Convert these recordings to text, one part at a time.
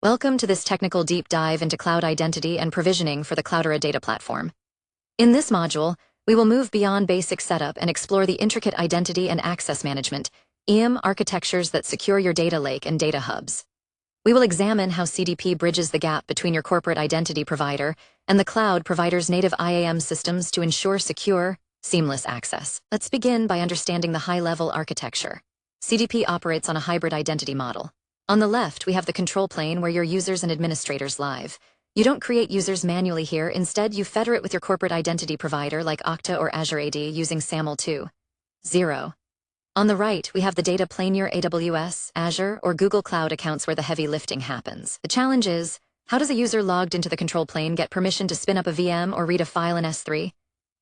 Welcome to this technical deep dive into cloud identity and provisioning for the Cloudera Data Platform. In this module, we will move beyond basic setup and explore the intricate identity and access management, IAM architectures that secure your data lake and data hubs. We will examine how CDP bridges the gap between your corporate identity provider and the cloud provider's native IAM systems to ensure secure, seamless access. Let's begin by understanding the high-level architecture. CDP operates on a hybrid identity model. On the left, we have the control plane where your users and administrators live. You don't create users manually here. Instead, you federate with your corporate identity provider like Okta or Azure AD using SAML 2.0. On the right, we have the data plane, your AWS, Azure, or Google Cloud accounts where the heavy lifting happens. The challenge is, how does a user logged into the control plane get permission to spin up a VM or read a file in S3?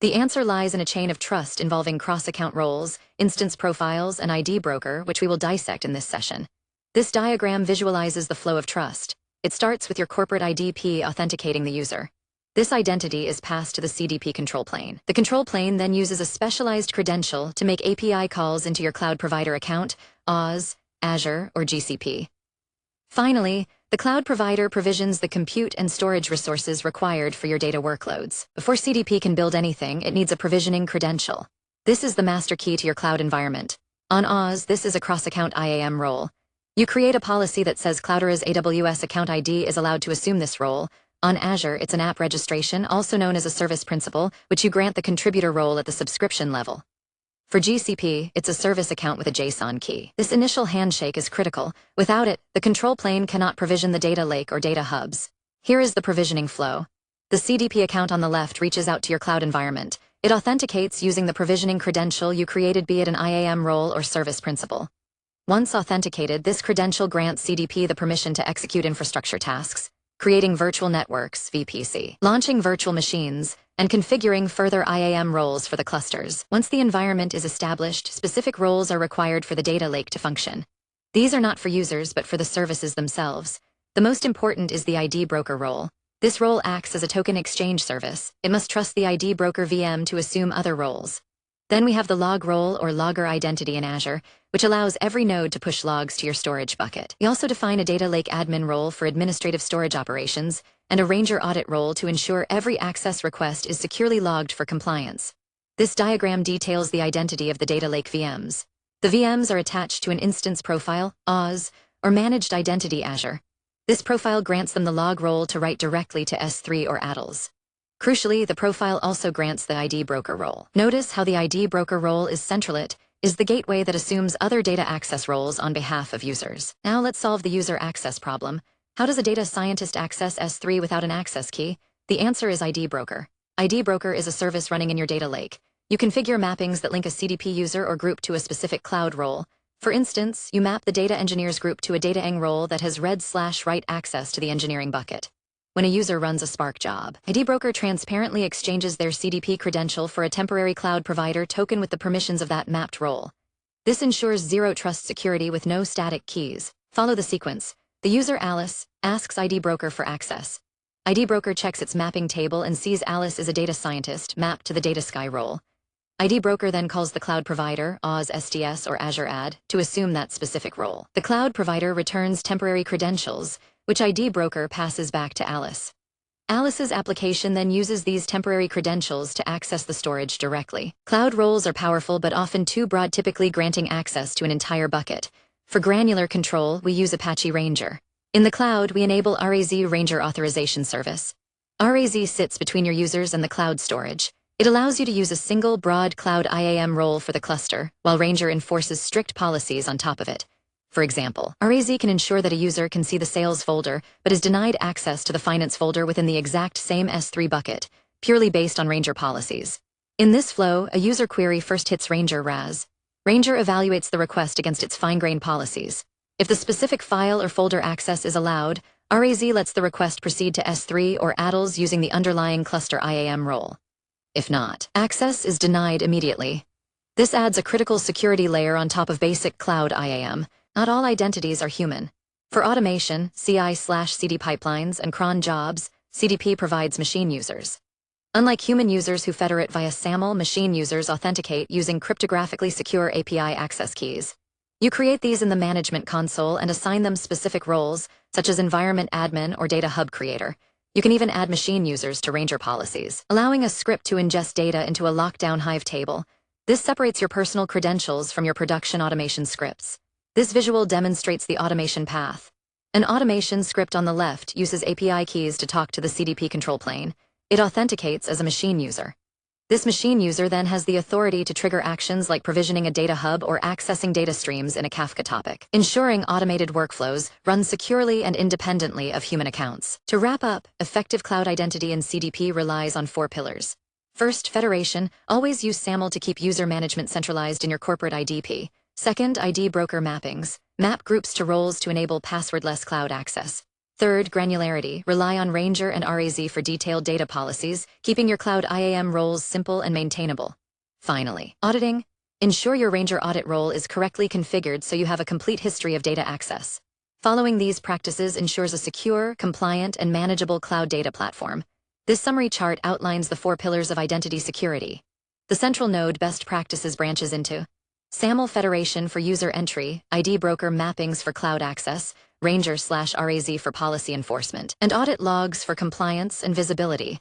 The answer lies in a chain of trust involving cross-account roles, instance profiles, and ID broker, which we will dissect in this session. This diagram visualizes the flow of trust. It starts with your corporate IDP authenticating the user. This identity is passed to the CDP control plane. The control plane then uses a specialized credential to make API calls into your cloud provider account, Oz, Azure, or GCP. Finally, the cloud provider provisions the compute and storage resources required for your data workloads. Before CDP can build anything, it needs a provisioning credential. This is the master key to your cloud environment. On Oz, this is a cross-account IAM role. You create a policy that says Cloudera's AWS account ID is allowed to assume this role. On Azure, it's an app registration, also known as a service principal, which you grant the contributor role at the subscription level. For GCP, it's a service account with a JSON key. This initial handshake is critical. Without it, the control plane cannot provision the data lake or data hubs. Here is the provisioning flow. The CDP account on the left reaches out to your cloud environment. It authenticates using the provisioning credential you created, be it an IAM role or service principal. Once authenticated, this credential grants CDP the permission to execute infrastructure tasks, creating virtual networks, VPC, launching virtual machines, and configuring further IAM roles for the clusters. Once the environment is established, specific roles are required for the data lake to function. These are not for users, but for the services themselves. The most important is the ID broker role. This role acts as a token exchange service. It must trust the ID broker VM to assume other roles. Then we have the log role or logger identity in Azure, which allows every node to push logs to your storage bucket. We also define a data lake admin role for administrative storage operations and a Ranger audit role to ensure every access request is securely logged for compliance. This diagram details the identity of the data lake VMs. The VMs are attached to an instance profile, Oz, or managed identity Azure. This profile grants them the log role to write directly to S3 or ADLs. Crucially, the profile also grants the ID broker role. Notice how the ID broker role is central. It is the gateway that assumes other data access roles on behalf of users. Now let's solve the user access problem. How does a data scientist access S3 without an access key? The answer is ID broker. ID broker is a service running in your data lake. You configure mappings that link a CDP user or group to a specific cloud role. For instance, you map the data engineers group to a data eng role that has read/write access to the engineering bucket. When a user runs a Spark job, ID broker transparently exchanges their CDP credential for a temporary cloud provider token with the permissions of that mapped role. This ensures zero trust security with no static keys. Follow the sequence. The user Alice asks ID broker for access. ID broker checks its mapping table and sees Alice is a data scientist mapped to the data sky role. ID broker then calls the cloud provider, Oz SDS or Azure AD, to assume that specific role. The cloud provider returns temporary credentials, which ID broker passes back to Alice. Alice's application then uses these temporary credentials to access the storage directly. Cloud roles are powerful but often too broad, typically granting access to an entire bucket. For granular control, we use Apache Ranger. In the cloud, we enable RAZ Ranger Authorization Service. RAZ sits between your users and the cloud storage. It allows you to use a single broad cloud IAM role for the cluster, while Ranger enforces strict policies on top of it. For example, RAZ can ensure that a user can see the sales folder, but is denied access to the finance folder within the exact same S3 bucket, purely based on Ranger policies. In this flow, a user query first hits Ranger RAZ. Ranger evaluates the request against its fine-grained policies. If the specific file or folder access is allowed, RAZ lets the request proceed to S3 or ADLs using the underlying cluster IAM role. If not, access is denied immediately. This adds a critical security layer on top of basic cloud IAM. Not all identities are human. For automation, CI/CD pipelines, and cron jobs, CDP provides machine users. Unlike human users who federate via SAML, machine users authenticate using cryptographically secure API access keys. You create these in the management console and assign them specific roles, such as environment admin or data hub creator. You can even add machine users to Ranger policies, allowing a script to ingest data into a lockdown Hive table. This separates your personal credentials from your production automation scripts. This visual demonstrates the automation path. An automation script on the left uses API keys to talk to the CDP control plane. It authenticates as a machine user. This machine user then has the authority to trigger actions like provisioning a data hub or accessing data streams in a Kafka topic, ensuring automated workflows run securely and independently of human accounts. To wrap up, effective cloud identity in CDP relies on 4 pillars. First, federation. Always use SAML to keep user management centralized in your corporate IDP. Second, ID broker mappings. Map groups to roles to enable passwordless cloud access. Third, granularity. Rely on Ranger and RAZ for detailed data policies, keeping your cloud IAM roles simple and maintainable. Finally, auditing. Ensure your Ranger audit role is correctly configured so you have a complete history of data access. Following these practices ensures a secure, compliant, and manageable cloud data platform. This summary chart outlines the 4 pillars of identity security. The central node best practices branches into SAML federation for user entry, ID broker mappings for cloud access, Ranger/RAZ for policy enforcement, and audit logs for compliance and visibility.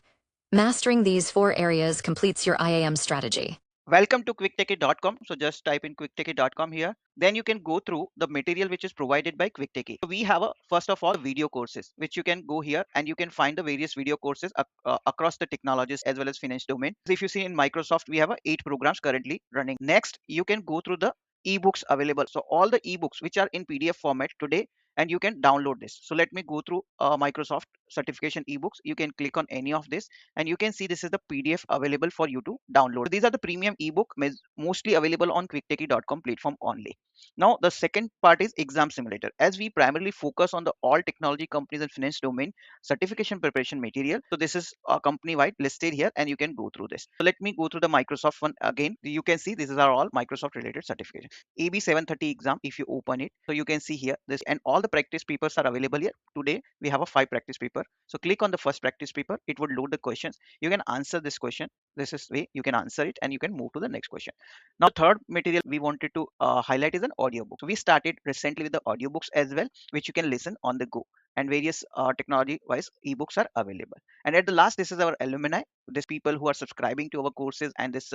Mastering these 4 areas completes your IAM strategy. Welcome to quicktechie.com. So just type in quicktechie.com here. Then you can go through the material which is provided by quicktechie. So we have first of all video courses which you can go here and you can find the various video courses across the technologies as well as finance domain. So if you see in Microsoft, we have 8 programs currently running. Next, you can go through the ebooks available. So all the ebooks which are in PDF format today, and you can download this. So let me go through Microsoft certification ebooks. You can click on any of this and you can see this is the PDF available for you to download. So these are the premium ebook mostly available on quicktechie.com platform only. Now the second part is exam simulator. As we primarily focus on the all technology companies and finance domain certification preparation material, so this is company wide listed here and you can go through this. So let me go through the Microsoft one again. You can see these are all Microsoft related certification. AB 730 exam, if you open it, so you can see here this, and all the practice papers are available here. Today we have a 5 practice paper. So click on the first practice paper. It would load the questions. You can answer this question. This is way you can answer it and you can move to the next question. Now third material we wanted to highlight is an audiobook. So we started recently with the audiobooks as well, which you can listen on the go, and various technology wise ebooks are available. And at the last, this is our alumni. These people who are subscribing to our courses and this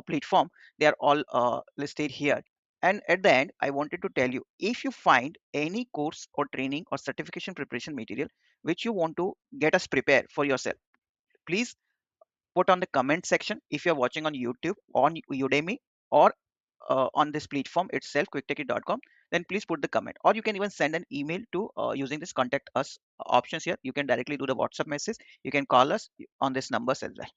platform, they are all listed here. And at the end, I wanted to tell you, if you find any course or training or certification preparation material which you want to get us prepared for yourself, please put on the comment section. If you're watching on YouTube, on Udemy, or on this platform itself, quicktechie.com, then please put the comment, or you can even send an email to using this contact us options here. You can directly do the WhatsApp message. You can call us on this numbers as well.